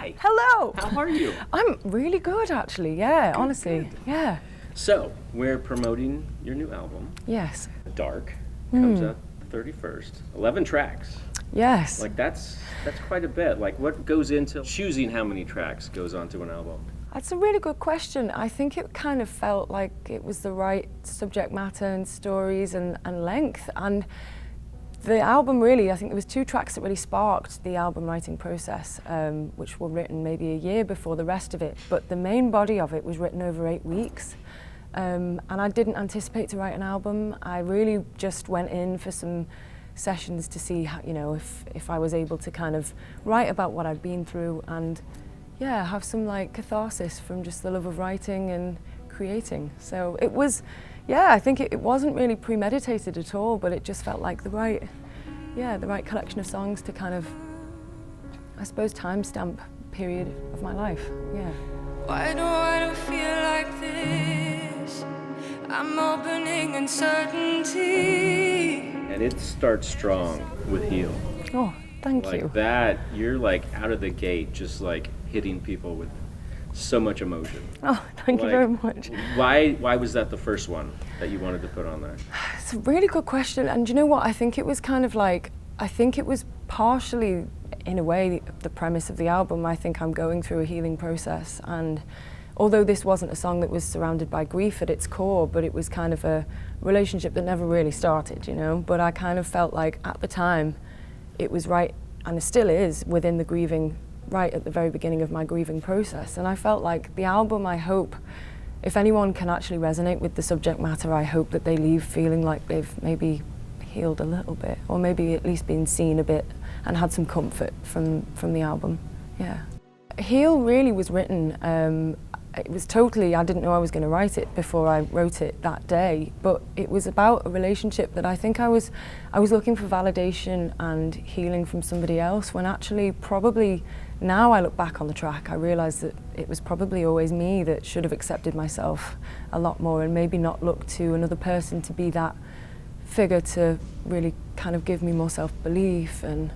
Hi. Hello. How are you? I'm really good, actually. Yeah, honestly. Good. Yeah. So, we're promoting your new album. Yes. Dark. Comes out the 31st. 11 tracks. Yes. Like, that's quite a bit. Like, what goes into choosing how many tracks goes onto an album? That's a really good question. I think it kind of felt like it was the right subject matter and stories and length. And the album really, I think there was 2 tracks that really sparked the album writing process, which were written maybe a year before the rest of it. But the main body of it was written over 8 weeks. And I didn't anticipate to write an album. I really just went in for some sessions to see, how, you know, if I was able to kind of write about what I'd been through and, yeah, have some like catharsis from just the love of writing and creating. So it was, yeah, I think it wasn't really premeditated at all, but it just felt like the right collection of songs to kind of, I suppose, timestamp period of my life. Yeah. Why do I feel like this? I'm opening uncertainty. And it starts strong with Heal. Oh, thank you. Like that, you're like out of the gate, just like hitting people with so much emotion. Oh, thank you very much. Why was that the first one that you wanted to put on there? It's a really good question. And do you know what? I think it was kind of like, I think it was partially, in a way, the premise of the album. I think I'm going through a healing process. And although this wasn't a song that was surrounded by grief at its core, but it was kind of a relationship that never really started, you know? But I kind of felt like at the time it was right, and it still is, within the grieving, right at the very beginning of my grieving process. And I felt like the album, I hope, if anyone can actually resonate with the subject matter, I hope that they leave feeling like they've maybe healed a little bit, or maybe at least been seen a bit and had some comfort from the album. Yeah. Heal really was written, it was totally, I didn't know I was going to write it before I wrote it that day, but it was about a relationship that I think I was looking for validation and healing from somebody else, when actually probably now I look back on the track, I realise that it was probably always me that should have accepted myself a lot more and maybe not look to another person to be that figure to really kind of give me more self-belief and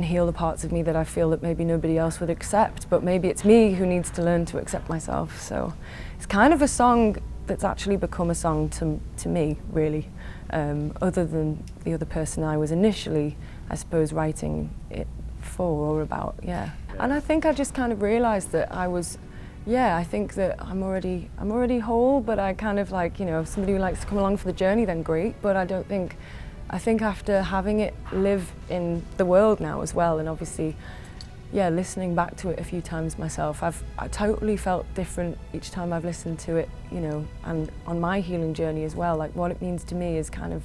heal the parts of me that I feel that maybe nobody else would accept, but maybe it's me who needs to learn to accept myself. So it's kind of a song that's actually become a song to me, really, other than the other person I was initially, I suppose, writing it for or about, yeah. And I think I just kind of realised that I was, yeah, I think that I'm already whole, but I kind of like, you know, if somebody who likes to come along for the journey, then great, but I think after having it live in the world now as well, and obviously, yeah, listening back to it a few times myself, I totally felt different each time I've listened to it, you know, and on my healing journey as well, like what it means to me is kind of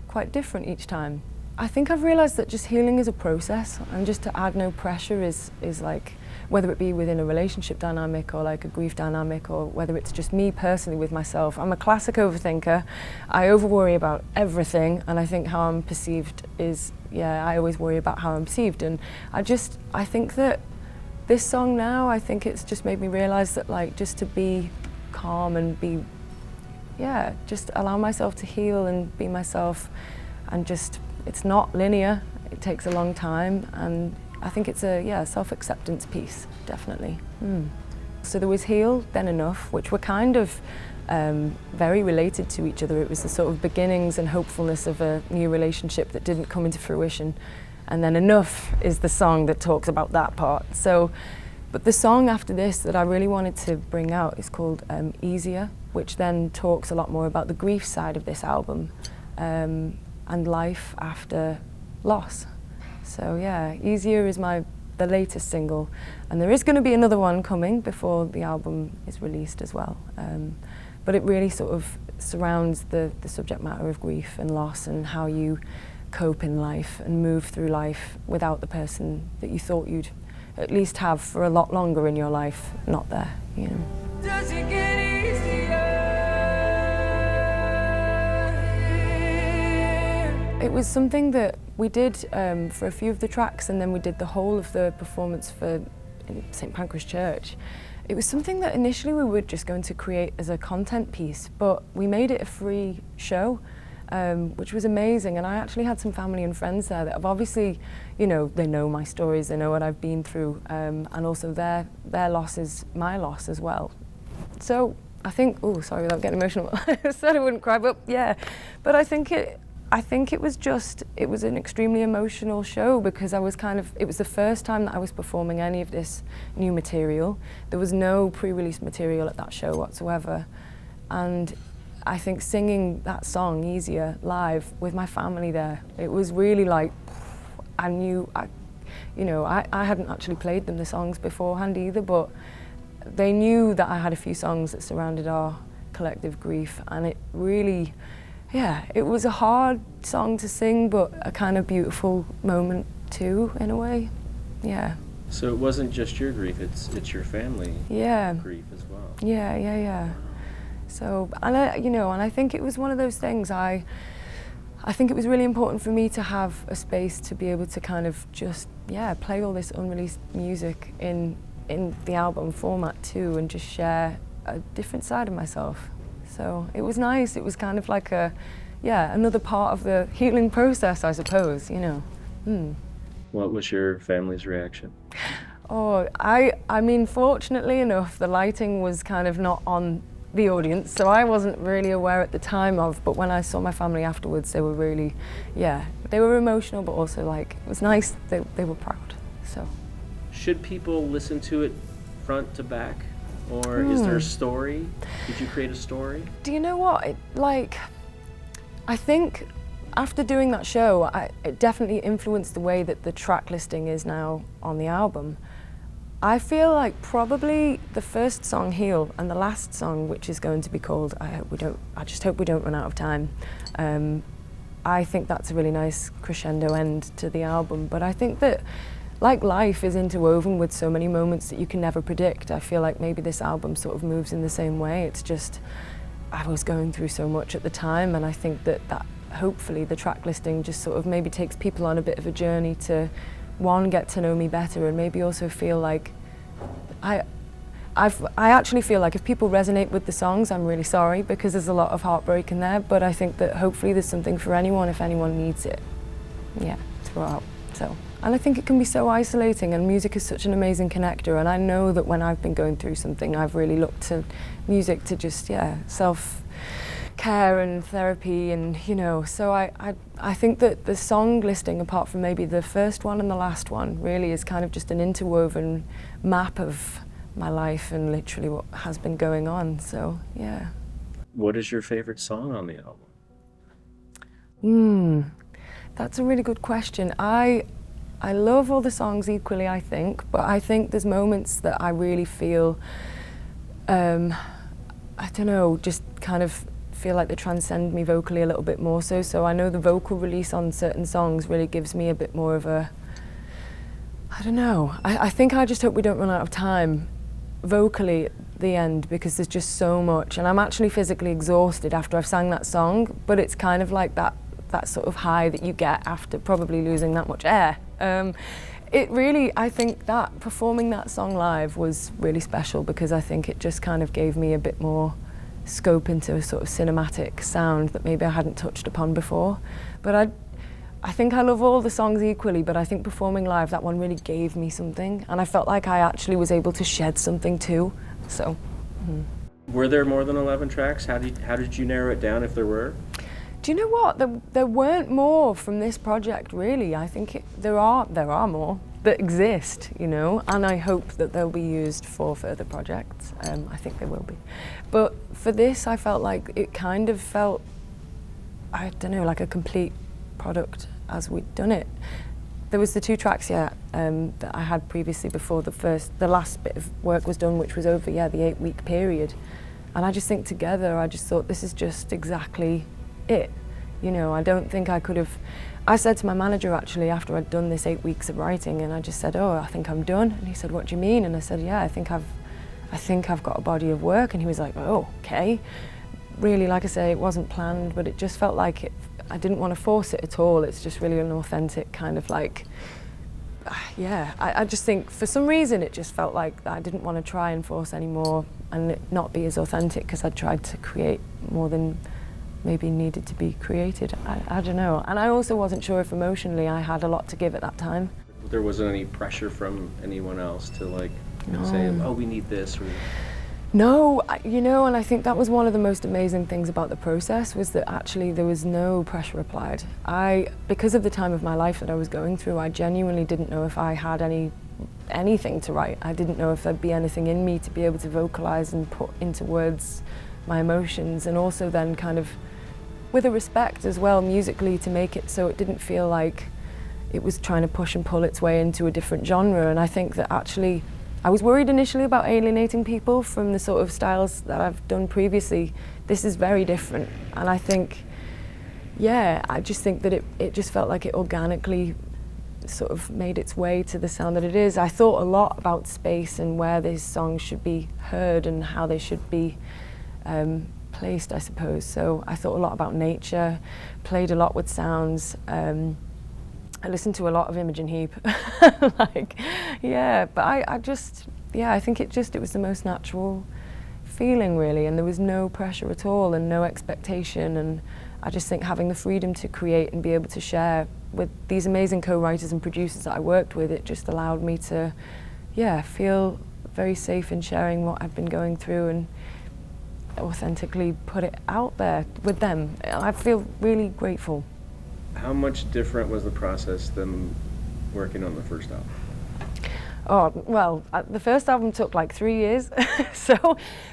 quite different each time. I think I've realised that just healing is a process, and just to add no pressure is like, whether it be within a relationship dynamic or like a grief dynamic, or whether it's just me personally with myself. I'm a classic overthinker. I over-worry about everything, and I think how I'm perceived is, yeah, I always worry about how I'm perceived. And I think that this song now, I think it's just made me realise that, like, just to be calm and be, yeah, just allow myself to heal and be myself, and just, it's not linear, it takes a long time, and I think it's a, yeah, self-acceptance piece, definitely. So there was Heal, then Enough, which were kind of very related to each other. It was the sort of beginnings and hopefulness of a new relationship that didn't come into fruition. And then Enough is the song that talks about that part. So, but the song after this that I really wanted to bring out is called Easier, which then talks a lot more about the grief side of this album and life after loss. So yeah, Easier is the latest single, and there is going to be another one coming before the album is released as well. But it really sort of surrounds the subject matter of grief and loss, and how you cope in life and move through life without the person that you thought you'd at least have for a lot longer in your life not there, you know. Does it get easier? It was something that we did for a few of the tracks, and then we did the whole of the performance for St. Pancras Church. It was something that initially we were just going to create as a content piece, but we made it a free show, which was amazing. And I actually had some family and friends there that have obviously, you know, they know my stories, they know what I've been through, and also their loss is my loss as well. So I think, oh, sorry, without getting emotional, I said I wouldn't cry, but yeah. But I think it was an extremely emotional show because it was the first time that I was performing any of this new material. There was no pre-release material at that show whatsoever. And I think singing that song, Easier, live with my family there, it was really like, I hadn't actually played them the songs beforehand either, but they knew that I had a few songs that surrounded our collective grief, and it really, yeah, it was a hard song to sing, but a kind of beautiful moment too, in a way, yeah. So it wasn't just your grief, it's your family grief as well. Yeah. So, and I think it was one of those things, I think it was really important for me to have a space to be able to kind of just, play all this unreleased music in the album format too, and just share a different side of myself. So it was nice. It was kind of like another part of the healing process, I suppose, you know. What was your family's reaction? Oh, I mean, fortunately enough, the lighting was kind of not on the audience, so I wasn't really aware at the time of, but when I saw my family afterwards, they were really, they were emotional, but also like, it was nice, they were proud, so. Should people listen to it front to back? Or is there a story? Did you create a story? Do you know what? I think after doing that show, it definitely influenced the way that the track listing is now on the album. I feel like probably the first song, Heal, and the last song, which is going to be called I Just Hope We Don't Run Out of Time. I think that's a really nice crescendo end to the album, but I think that like life is interwoven with so many moments that you can never predict. I feel like maybe this album sort of moves in the same way. It's just, I was going through so much at the time, and I think that hopefully the track listing just sort of maybe takes people on a bit of a journey to, one, get to know me better, and maybe also feel like, I actually feel like if people resonate with the songs, I'm really sorry, because there's a lot of heartbreak in there, but I think that hopefully there's something for anyone if anyone needs it, throughout, so. And I think it can be so isolating, and music is such an amazing connector, and I know that when I've been going through something, I've really looked to music to just, self-care and therapy, and, so I think that the song listing, apart from maybe the first one and the last one, really is kind of just an interwoven map of my life and literally what has been going on, so, yeah. What is your favorite song on the album? That's a really good question. I love all the songs equally, I think, but I think there's moments that I really feel, I don't know, just kind of feel like they transcend me vocally a little bit more so. So I know the vocal release on certain songs really gives me a bit more of a, I don't know, I think I Just Hope We Don't Run Out of Time vocally at the end, because there's just so much, and I'm actually physically exhausted after I've sang that song, but it's kind of like that sort of high that you get after probably losing that much air. It really, I think that performing that song live was really special, because I think it just kind of gave me a bit more scope into a sort of cinematic sound that maybe I hadn't touched upon before. But I think I love all the songs equally, but I think performing live, that one really gave me something, and I felt like I actually was able to shed something too, so. Were there more than 11 tracks? How did you narrow it down, if there were? Do you know what? There weren't more from this project, really. I think there are more that exist, and I hope that they'll be used for further projects. I think they will be. But for this, I felt like it kind of felt, I don't know, like a complete product as we'd done it. There was the 2 tracks, that I had previously before the last bit of work was done, which was over, the 8-week period. And I just think together, I just thought this is just exactly it. I don't think I could have. I said to my manager actually after I'd done this 8 weeks of writing, and I just said, I think I'm done. And he said, what do you mean? And I said, I think I've got a body of work. And he was like, oh, okay. Really, like I say, it wasn't planned, but it just felt like it. I didn't want to force it at all. It's just really an authentic kind of like, I just think for some reason it just felt like I didn't want to try and force any more and it not be as authentic, because I tried to create more than maybe needed to be created. I don't know. And I also wasn't sure if emotionally I had a lot to give at that time. There wasn't any pressure from anyone else to like say, oh, we need this. Or... No, you know, and I think that was one of the most amazing things about the process, was that actually there was no pressure applied. Because of the time of my life that I was going through, I genuinely didn't know if I had anything to write. I didn't know if there'd be anything in me to be able to vocalize and put into words my emotions, and also then kind of with a respect as well musically to make it so it didn't feel like it was trying to push and pull its way into a different genre. And I think that actually I was worried initially about alienating people from the sort of styles that I've done previously. This is very different, and I think, yeah, I just think that it just felt like it organically sort of made its way to the sound that it is. I thought a lot about space and where these songs should be heard and how they should be placed, I suppose. So I thought a lot about nature, played a lot with sounds. I listened to a lot of Imogen Heap. Like, yeah, but I just, yeah, I think it was the most natural feeling really, and there was no pressure at all and no expectation, and I just think having the freedom to create and be able to share with these amazing co-writers and producers that I worked with, it just allowed me to, yeah, feel very safe in sharing what I've been going through and authentically put it out there with them. I feel really grateful. How much different was the process than working on the first album? Oh, well, the first album took like 3 years,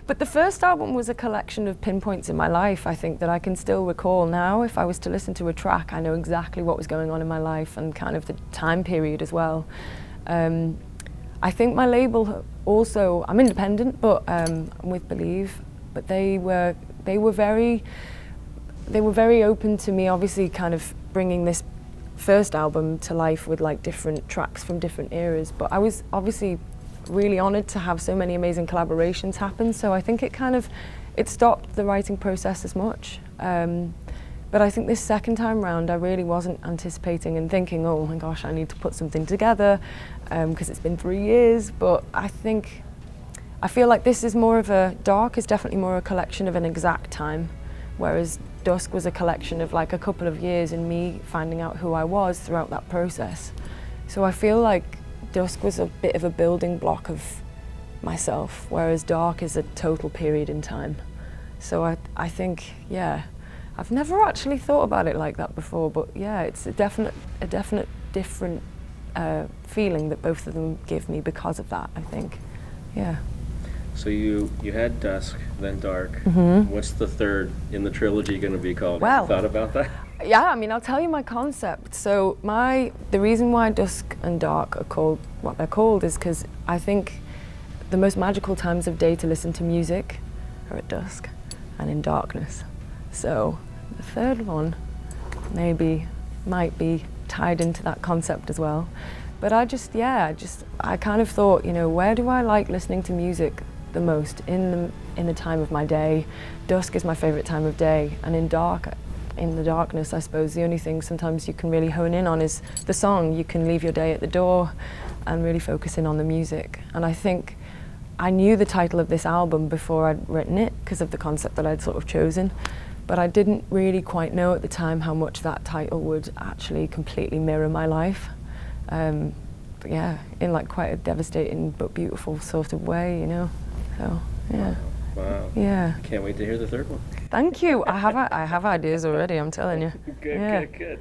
but the first album was a collection of pinpoints in my life, I think, that I can still recall now. If I was to listen to a track, I know exactly what was going on in my life and kind of the time period as well. I think my label also, I'm independent, but I'm with Believe, but they were very open to me, obviously kind of bringing this first album to life with like different tracks from different eras, but I was obviously really honoured to have so many amazing collaborations happen, so I think it stopped the writing process as much. But I think this second time round I really wasn't anticipating and thinking, oh my gosh, I need to put something together because it's been 3 years, but I feel like this is Dark is definitely more a collection of an exact time, whereas Dusk was a collection of like a couple of years and me finding out who I was throughout that process. So I feel like Dusk was a bit of a building block of myself, whereas Dark is a total period in time. So I think, yeah, I've never actually thought about it like that before, but yeah, it's a definite different feeling that both of them give me because of that, I think, yeah. So you had Dusk, then Dark. Mm-hmm. What's the third in the trilogy going to be called? Well, Have you thought about that? Yeah, I mean, I'll tell you my concept. So the reason why Dusk and Dark are called what they're called is because I think the most magical times of day to listen to music are at dusk and in darkness. So the third one might be tied into that concept as well. But I kind of thought, you know, where do I like listening to music the most in the time of my day? Dusk is my favorite time of day, and in the darkness, I suppose the only thing sometimes you can really hone in on is the song. You can leave your day at the door and really focus in on the music. And I think I knew the title of this album before I'd written it because of the concept that I'd sort of chosen, but I didn't really quite know at the time how much that title would actually completely mirror my life. But yeah, in like quite a devastating but beautiful sort of way, you know. So yeah. Wow. Yeah. Can't wait to hear the third one. Thank you. I have ideas already, I'm telling you. Good.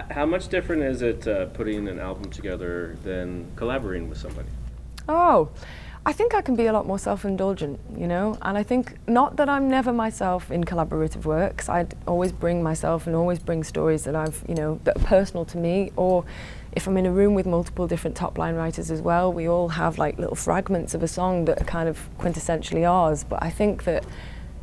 How much different is it putting an album together than collaborating with somebody? Oh, I think I can be a lot more self-indulgent, you know, and I think not that I'm never myself in collaborative work, 'cause I'd always bring myself and always bring stories that that are personal to me, or if I'm in a room with multiple different top-line writers as well, we all have like little fragments of a song that are kind of quintessentially ours. But I think that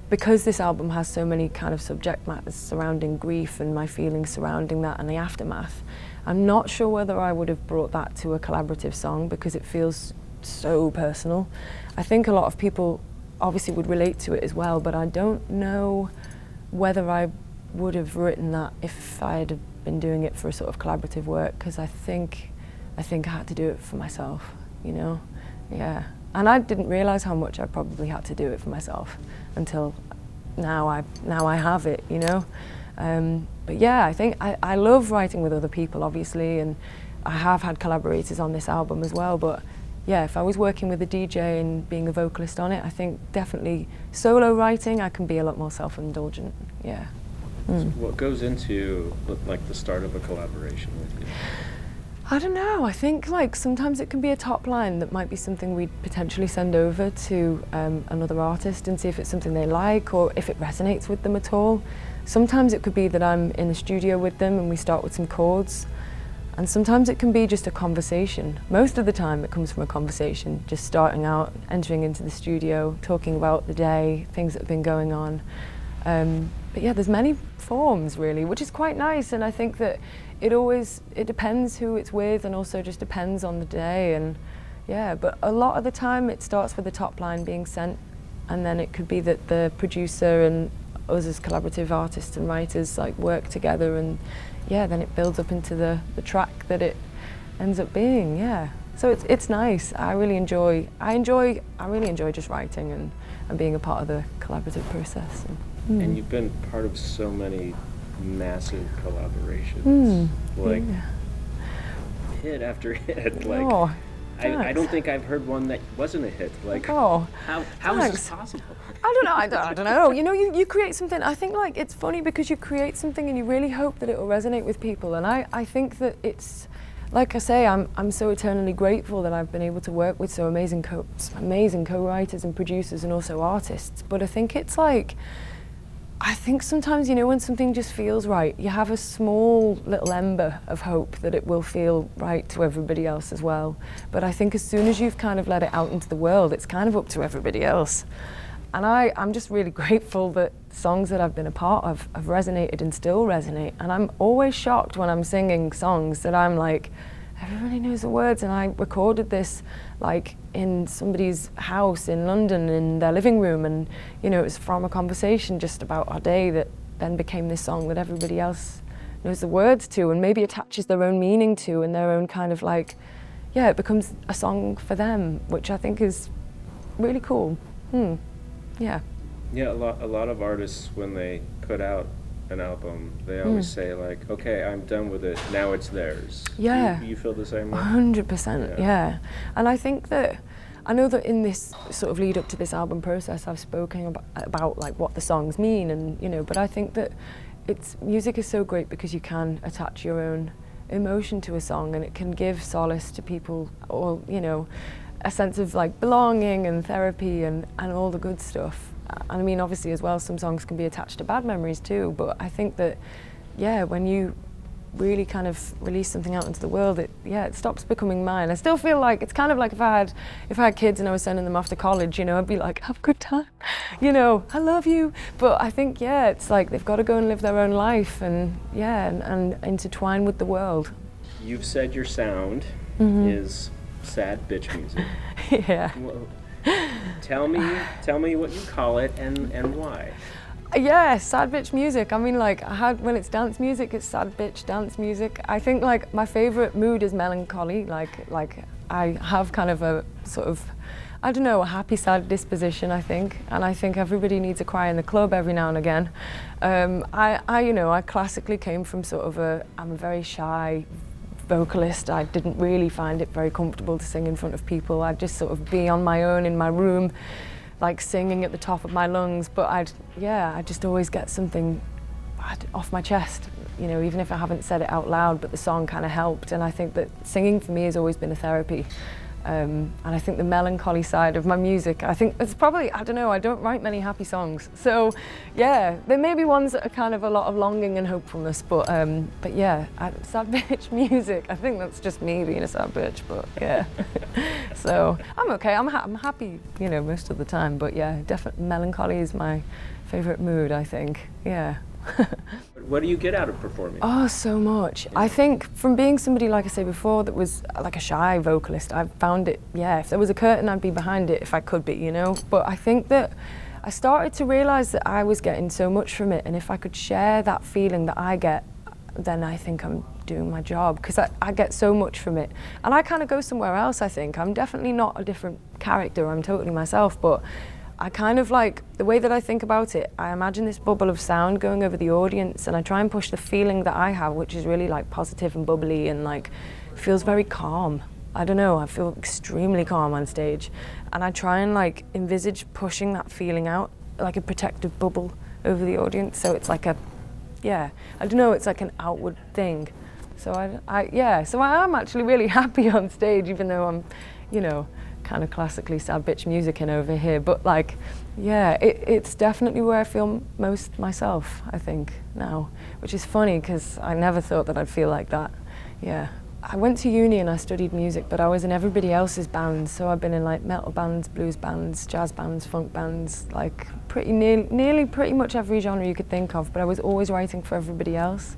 because this album has so many kind of subject matters surrounding grief and my feelings surrounding that and the aftermath, I'm not sure whether I would have brought that to a collaborative song because it feels so personal. I think a lot of people obviously would relate to it as well, but I don't know whether I would have written that if I had been doing it for a sort of collaborative work, because I think I had to do it for myself, you know? Yeah. And I didn't realise how much I probably had to do it for myself until now I have it, you know. But yeah, I think I love writing with other people, obviously, and I have had collaborators on this album as well. But yeah, if I was working with a DJ and being a vocalist on it, I think definitely solo writing, I can be a lot more self-indulgent. Yeah. So what goes into like the start of a collaboration with you? I don't know. I think like sometimes it can be a top line that might be something we'd potentially send over to another artist and see if it's something they like or if it resonates with them at all. Sometimes it could be that I'm in the studio with them and we start with some chords, and sometimes it can be just a conversation. Most of the time it comes from a conversation, just starting out, entering into the studio, talking about the day, things that have been going on. But yeah, there's many forms really, which is quite nice, and I think that it depends who it's with and also just depends on the day. And yeah, but a lot of the time it starts with the top line being sent, and then it could be that the producer and us as collaborative artists and writers like work together, and yeah, then it builds up into the track that it ends up being. Yeah, so it's nice. I really enjoy just writing and being a part of the collaborative process. And you've been part of so many massive collaborations, like hit after hit. Like, oh, I don't think I've heard one that wasn't a hit. Like, oh, how is this possible? I don't know. I don't know. You know, you create something. I think like it's funny because you create something and you really hope that it will resonate with people. And I think that it's, like I say, I'm so eternally grateful that I've been able to work with so amazing co-writers and producers and also artists. But I think it's like, I think sometimes, you know, when something just feels right, you have a small little ember of hope that it will feel right to everybody else as well. But I think as soon as you've kind of let it out into the world, it's kind of up to everybody else. And I'm just really grateful that songs that I've been a part of have resonated and still resonate. And I'm always shocked when I'm singing songs that I'm like, everybody knows the words, and I recorded this like in somebody's house in London in their living room, and you know, it was from a conversation just about our day that then became this song that everybody else knows the words to and maybe attaches their own meaning to and their own kind of like, yeah, it becomes a song for them, which I think is really cool. Yeah. Yeah, a lot of artists, when they put out an album, they always say like, okay, I'm done with it, now it's theirs. Yeah. Do you feel the same way? 100%, yeah. And I think that, I know that in this sort of lead up to this album process, I've spoken about like what the songs mean, and you know, but I think that music is so great because you can attach your own emotion to a song, and it can give solace to people, or you know, a sense of like belonging and therapy and all the good stuff. And I mean, obviously as well, some songs can be attached to bad memories too, but I think that, yeah, when you really kind of release something out into the world, it stops becoming mine. I still feel like it's kind of like if I had kids and I was sending them off to college, you know, I'd be like, have a good time, you know, I love you. But I think, yeah, it's like they've got to go and live their own life and intertwine with the world. You've said your sound is sad bitch music. Yeah. Well, tell me what you call it and why. Yeah, sad bitch music. I mean, like, when it's dance music, it's sad bitch dance music. I think, like, my favorite mood is melancholy. Like I have kind of a sort of, I don't know, a happy, sad disposition, I think. And I think everybody needs a cry in the club every now and again. I classically came from sort of I'm a very shy vocalist. I didn't really find it very comfortable to sing in front of people. I'd just sort of be on my own in my room, like singing at the top of my lungs, but I'd just always get something off my chest, you know, even if I haven't said it out loud, but the song kind of helped. And I think that singing for me has always been a therapy. And I think the melancholy side of my music, I think it's probably, I don't know, I don't write many happy songs. So yeah, there may be ones that are kind of a lot of longing and hopefulness, but yeah, sad bitch music, I think that's just me being a sad bitch, but yeah. So I'm okay, I'm happy, you know, most of the time, but yeah, definitely melancholy is my favorite mood, I think, yeah. What do you get out of performing? Oh, so much. I think from being somebody, like I said before, that was like a shy vocalist, I found it, yeah, if there was a curtain, I'd be behind it if I could be, you know? But I think that I started to realise that I was getting so much from it, and if I could share that feeling that I get, then I think I'm doing my job, because I get so much from it. And I kind of go somewhere else, I think. I'm definitely not a different character, I'm totally myself, but I kind of like, the way that I think about it, I imagine this bubble of sound going over the audience, and I try and push the feeling that I have, which is really like positive and bubbly and like feels very calm. I don't know, I feel extremely calm on stage, and I try and like envisage pushing that feeling out like a protective bubble over the audience, so it's like a, yeah, I don't know, it's like an outward thing. So so I am actually really happy on stage, even though I'm, you know, kind of classically sad bitch musicking over here, but like, yeah, it's definitely where I feel most myself, I think, now, which is funny because I never thought that I'd feel like that. Yeah. I went to uni and I studied music, but I was in everybody else's bands, so I've been in like metal bands, blues bands, jazz bands, funk bands, like nearly pretty much every genre you could think of, but I was always writing for everybody else.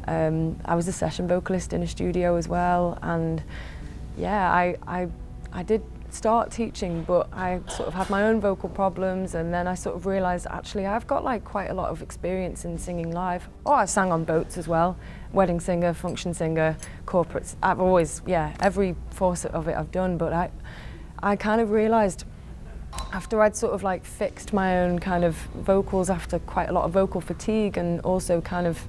I was a session vocalist in a studio as well, and yeah, I did start teaching, but I sort of had my own vocal problems, and then I sort of realised actually I've got like quite a lot of experience in singing live. Oh, I sang on boats as well, wedding singer, function singer, corporates. I've always, yeah, every facet of it I've done, but I kind of realised after I'd sort of like fixed my own kind of vocals after quite a lot of vocal fatigue and also kind of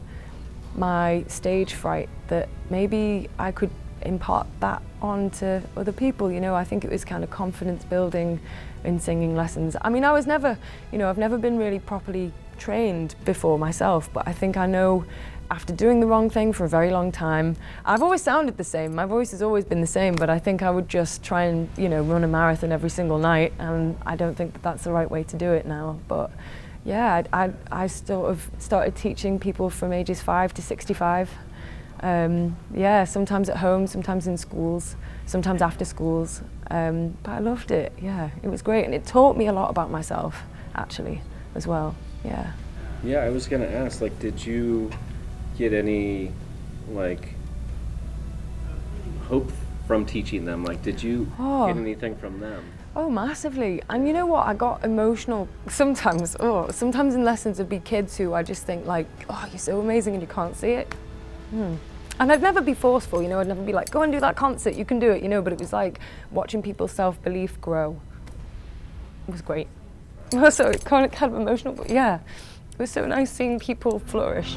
my stage fright, that maybe I could impart that on to other people, you know. I think it was kind of confidence building in singing lessons. I mean, I was never, you know, I've never been really properly trained before myself, but I think I know after doing the wrong thing for a very long time, I've always sounded the same, my voice has always been the same, but I think I would just try and, you know, run a marathon every single night, and I don't think that that's the right way to do it now. But yeah, I sort of started teaching people from ages 5 to 65. Yeah, sometimes at home, sometimes in schools, sometimes after schools. But I loved it, yeah, it was great. And it taught me a lot about myself, actually, as well, yeah. Yeah, I was gonna ask, like, did you get any, like, hope from teaching them? Like, did you get anything from them? Oh, massively. And you know what, I got emotional sometimes. Sometimes in lessons there'd be kids who I just think like, oh, you're so amazing and you can't see it. And I'd never be forceful, you know, I'd never be like, go and do that concert, you can do it, you know, but it was like watching people's self-belief grow. It was great. So it kind of emotional, but yeah, it was so nice seeing people flourish.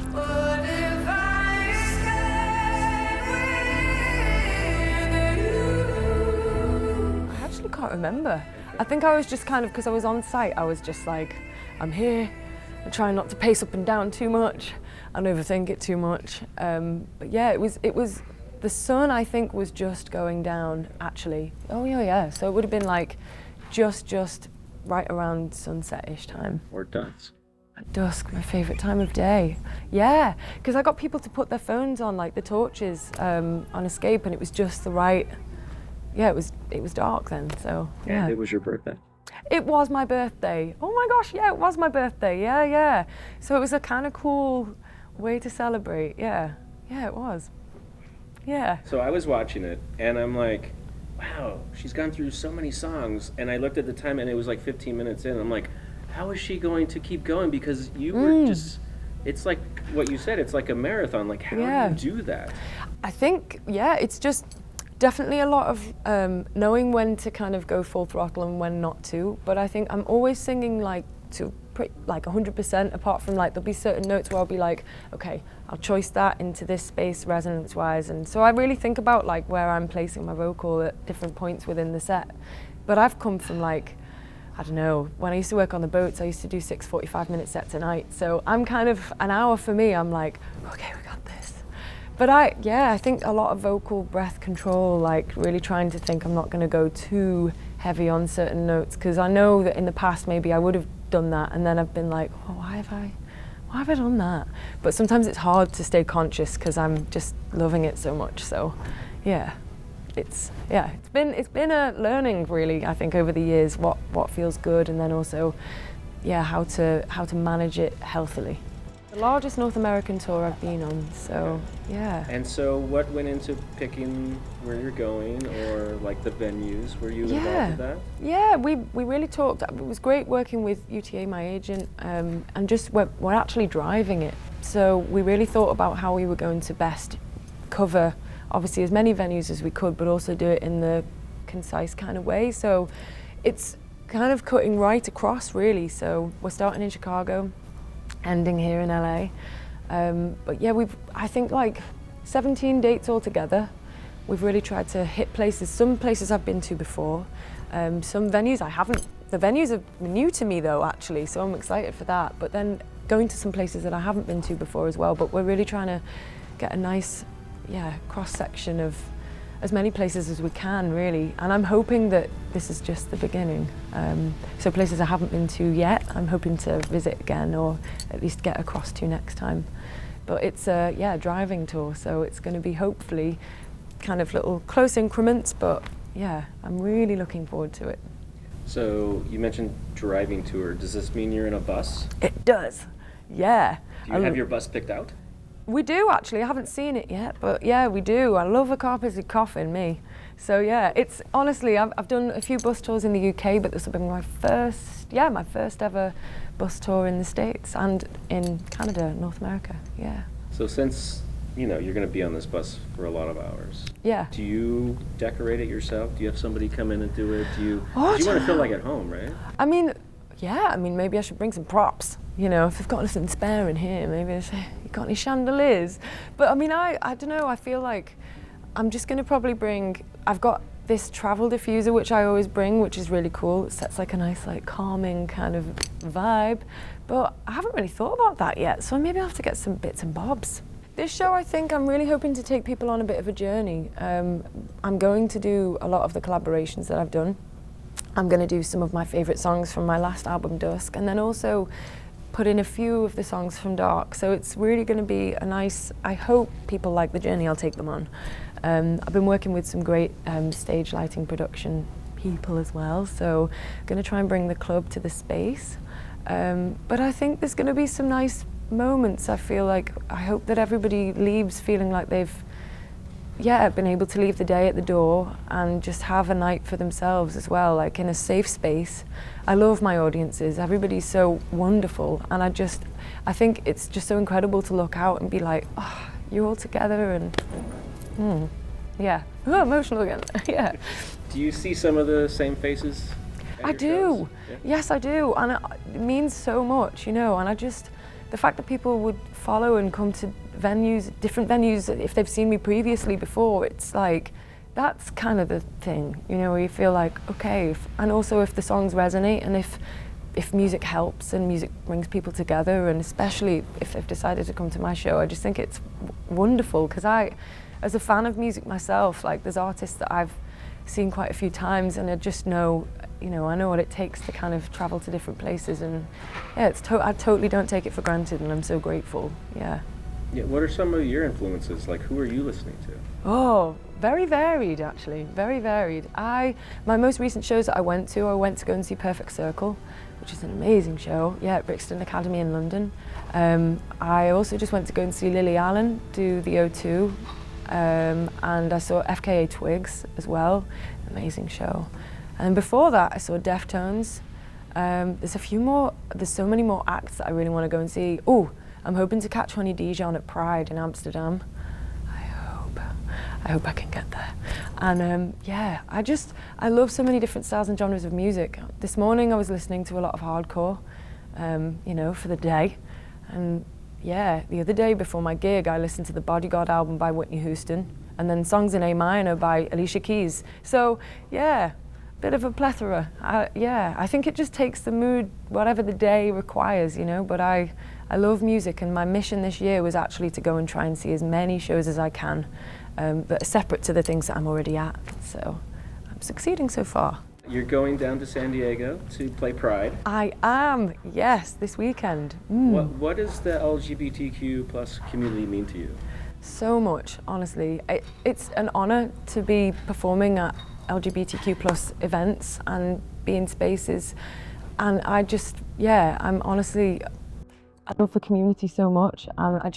I can't remember. I think I was just kind of, because I was on site, I was just like, I'm here, I'm trying not to pace up and down too much and overthink it too much. But yeah, it was, the sun I think was just going down actually. Oh yeah, so it would have been like just right around sunset-ish time. Or dusk. At dusk, my favourite time of day. Yeah, because I got people to put their phones on, like the torches on Escape, and it was just the right, yeah, it was dark then, so yeah. And it was your birthday. It was my birthday. Oh my gosh, yeah, it was my birthday, yeah. So it was a kind of cool way to celebrate, yeah. Yeah, it was, yeah. So I was watching it, and I'm like, wow, she's gone through so many songs, and I looked at the time, and it was like 15 minutes in, and I'm like, how is she going to keep going? Because you were just, it's like what you said, it's like a marathon, like how do you do that? I think, yeah, it's just, definitely a lot of knowing when to kind of go full throttle and when not to, but I think I'm always singing like to like 100%, apart from like there'll be certain notes where I'll be like, okay, I'll choice that into this space resonance wise, and so I really think about like where I'm placing my vocal at different points within the set. But I've come from like, I don't know, when I used to work on the boats, I used to do 6 45-minute sets a night, so I'm kind of, an hour for me, I'm like, okay, we got this. But I think a lot of vocal breath control, like really trying to think I'm not going to go too heavy on certain notes, because I know that in the past maybe I would have done that, and then I've been like, oh, why have I done that? But sometimes it's hard to stay conscious because I'm just loving it so much. So, yeah, it's been a learning really, I think, over the years what feels good, and then also, yeah, how to manage it healthily. The largest North American tour I've been on, so yeah. And so what went into picking where you're going, or like the venues? Were you involved with that? Yeah, we really talked. It was great working with UTA, my agent, and just we're actually driving it. So we really thought about how we were going to best cover, obviously, as many venues as we could, but also do it in the concise kind of way. So it's kind of cutting right across really. So we're starting in Chicago, ending here in LA. But yeah, I think like 17 dates altogether. We've really tried to hit places. Some places I've been to before, some venues I haven't. The venues are new to me though, actually, so I'm excited for that. But then going to some places that I haven't been to before as well. But we're really trying to get a nice, cross-section of as many places as we can, really. And I'm hoping that this is just the beginning. So places I haven't been to yet, I'm hoping to visit again, or at least get across to next time. But it's a driving tour, so it's going to be hopefully kind of little close increments, but yeah, I'm really looking forward to it. So you mentioned driving tour. Does this mean you're in a bus? It does, yeah. Do you have your bus picked out? We do actually. I haven't seen it yet, but yeah, we do. I love a carpeted coffin, me. So yeah, it's honestly, I've done a few bus tours in the UK, but this will be my first ever bus tour in the States and in Canada, North America. Yeah. So since you're going to be on this bus for a lot of hours. Yeah. Do you decorate it yourself? Do you have somebody come in and do it? Do you want to feel like at home, right? I mean, maybe I should bring some props. If I've got anything spare in here, maybe I say, you got any chandeliers? But I mean, I don't know, I feel like I'm just going to probably I've got this travel diffuser, which I always bring, which is really cool. It sets like a nice, like calming kind of vibe. But I haven't really thought about that yet, so maybe I'll have to get some bits and bobs. This show, I think I'm really hoping to take people on a bit of a journey. I'm going to do a lot of the collaborations that I've done. I'm going to do some of my favourite songs from my last album, Dusk, and then also put in a few of the songs from Dark. So it's really going to be a nice, I hope people like the journey I'll take them on. I've been working with some great stage lighting production people as well, so I'm going to try and bring the club to the space. But I think there's going to be some nice moments. I hope that everybody leaves feeling like they've been able to leave the day at the door and just have a night for themselves as well, like in a safe space. I love my audiences. Everybody's so wonderful, and I think it's just so incredible to look out and be like, oh, you're all together, and emotional again. Yeah. Do you see some of the same faces? I do. Yeah? Yes, I do, and it means so much, and the fact that people would follow and come to different venues, if they've seen me previously before, it's like, that's kind of the thing, where you feel like, okay, and also if the songs resonate and if music helps and music brings people together, and especially if they've decided to come to my show, I just think it's wonderful, because as a fan of music myself, like there's artists that I've seen quite a few times, and I just know, I know what it takes to kind of travel to different places, and yeah, I totally don't take it for granted, and I'm so grateful. Yeah. Yeah. What are some of your influences? Like, who are you listening to? Oh, very varied, actually. Very varied. My most recent shows that I went to go and see Perfect Circle, which is an amazing show. Yeah, at Brixton Academy in London. I also just went to go and see Lily Allen do the O2. And I saw FKA Twigs as well, amazing show. And before that, I saw Deftones. There's so many more acts that I really want to go and see. Oh, I'm hoping to catch Honey Dijon at Pride in Amsterdam. I hope I can get there. And I love so many different styles and genres of music. This morning I was listening to a lot of hardcore, for the day. And yeah, the other day before my gig, I listened to the Bodyguard album by Whitney Houston, and then Songs in A Minor by Alicia Keys. So yeah, bit of a plethora. I think it just takes the mood, whatever the day requires, but I love music, and my mission this year was actually to go and try and see as many shows as I can, that are separate to the things that I'm already at. So I'm succeeding so far. You're going down to San Diego to play Pride. I am, yes, this weekend. What does the LGBTQ plus community mean to you? So much, honestly. It's an honor to be performing at LGBTQ plus events and be in spaces. And I love the community so much. And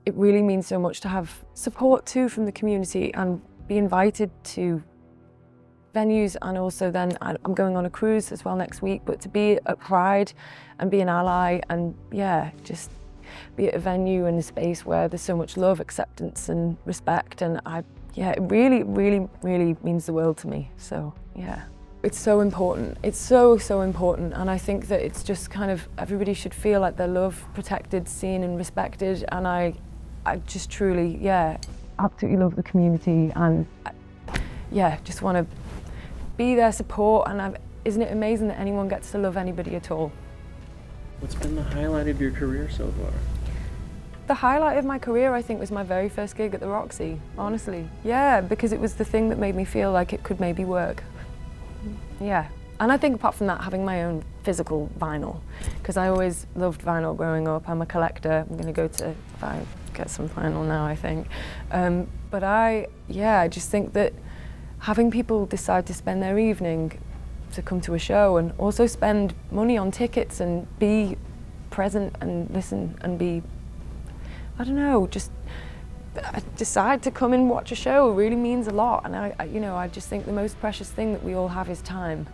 it really means so much to have support too from the community and be invited to venues, and also then I'm going on a cruise as well next week, but to be at Pride and be an ally and just be at a venue and a space where there's so much love, acceptance and respect, and it really, really, really means the world to me. So yeah. It's so important. It's so, so important. And I think that it's just kind of, everybody should feel like they're loved, protected, seen and respected. And I just truly, yeah, absolutely love the community and yeah, just want to be their support. And isn't it amazing that anyone gets to love anybody at all? What's been the highlight of your career so far? The highlight of my career, I think, was my very first gig at the Roxy, honestly. Yeah, because it was the thing that made me feel like it could maybe work. Yeah, and I think apart from that, having my own physical vinyl, because I always loved vinyl growing up. I'm a collector. I'm going to go to, if I get some vinyl now, I think. But I just think that having people decide to spend their evening to come to a show and also spend money on tickets and be present and listen and be, I don't know, just decide to come and watch a show really means a lot. And I just think the most precious thing that we all have is time,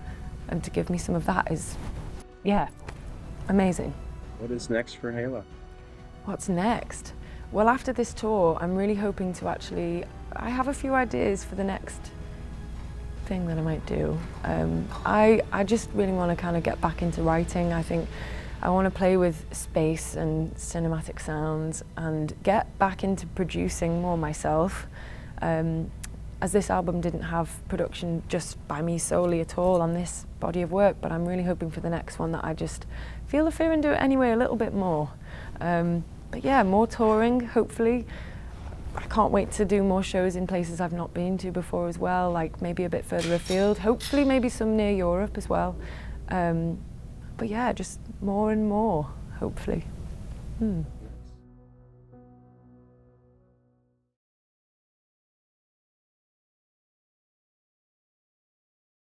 and to give me some of that is, yeah, amazing. What is next for HAYLA? What's next? Well, after this tour, I'm really hoping to I have a few ideas for the next thing that I might do. I just really want to kind of get back into writing. I think I want to play with space and cinematic sounds and get back into producing more myself. As this album didn't have production just by me solely at all on this body of work, but I'm really hoping for the next one that I just feel the fear and do it anyway a little bit more. But yeah, more touring, hopefully. I can't wait to do more shows in places I've not been to before as well, like maybe a bit further afield, hopefully maybe some near Europe as well. But yeah, just more and more, hopefully.